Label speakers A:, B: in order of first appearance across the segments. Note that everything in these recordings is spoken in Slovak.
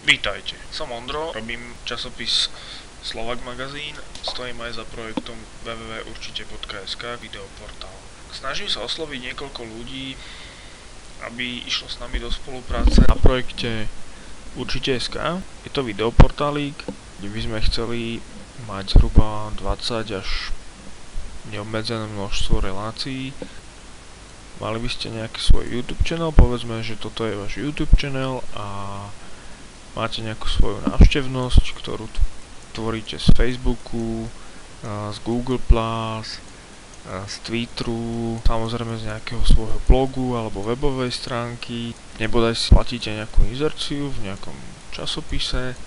A: Vítajte, som Ondro, robím časopis Slovak magazín, stojím aj za projektom www.určite.sk videoportál. Snažím sa osloviť niekoľko ľudí, aby išlo s nami do spolupráce na projekte Určite.sk. Je to videoportálík, kde by sme chceli mať zhruba 20 až neobmedzené množstvo relácií. Mali by ste nejaký svoj YouTube channel, povedzme, že toto je váš YouTube channel a máte nejakú svoju návštevnosť, ktorú tvoríte z Facebooku, z Google+, z Twitteru, samozrejme z nejakého svojho blogu alebo webovej stránky. Nebodaj si platíte nejakú inzerciu v nejakom časopise.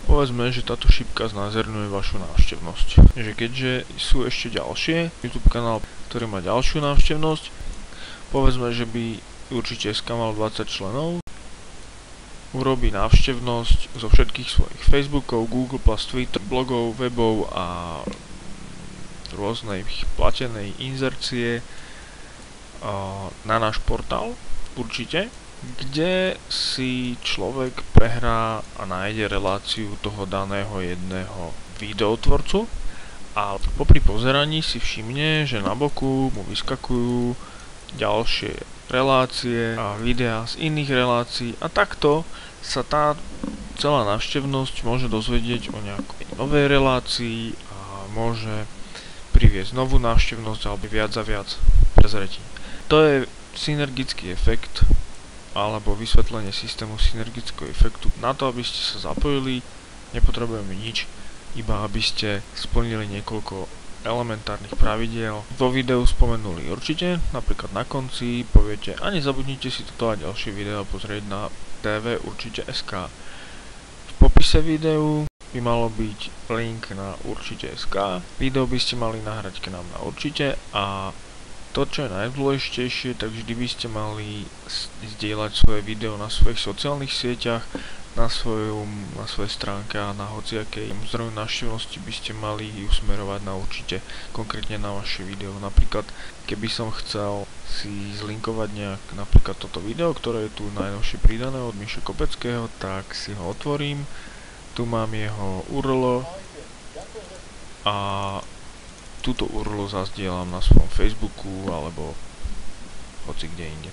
A: Povedzme, že táto šípka znázorňuje vašu návštevnosť. Takže keďže sú ešte ďalšie, YouTube kanál, ktorý má ďalšiu návštevnosť, povedzme, že by Určite.sk mal 20 členov, urobí návštevnosť zo všetkých svojich Facebookov, Google+, Twitter, blogov, webov a rôznej platenej inzercie na náš portál Určite, kde si človek prehrá a nájde reláciu toho daného jedného videotvorcu a popri pozeraní si všimne, že na boku mu vyskakujú ďalšie relácie a videá z iných relácií a takto sa tá celá návštevnosť môže dozvedieť o nejakej novej relácii a môže priviesť novú návštevnosť alebo viac a viac prezretí. To je synergický efekt alebo vysvetlenie systému synergického efektu. Na to, aby ste sa zapojili, nepotrebujeme nič, iba aby ste splnili niekoľko elementárnych pravidiel. Vo videu spomenuli určite, napríklad na konci poviete a nezabudnite si toto a ďalšie video pozrieť na www.určite.sk. V popise videu by malo byť link na Určite.sk. Video by ste mali nahrať k nám na Určite a to, čo je najdôležitejšie, tak vždy by ste mali zdieľať svoje video na svojich sociálnych sieťach, na svojej stránke a na hociakej zdroju návštevnosti by ste mali ju smerovať na Určite, konkrétne na vaše video. Napríklad, keby som chcel si zlinkovať napríklad toto video, ktoré je tu najnovšie pridané od Miša Kopeckého, tak si ho otvorím. Tu mám jeho URL a túto URL zazdielam na svojom Facebooku alebo hoci kde inde.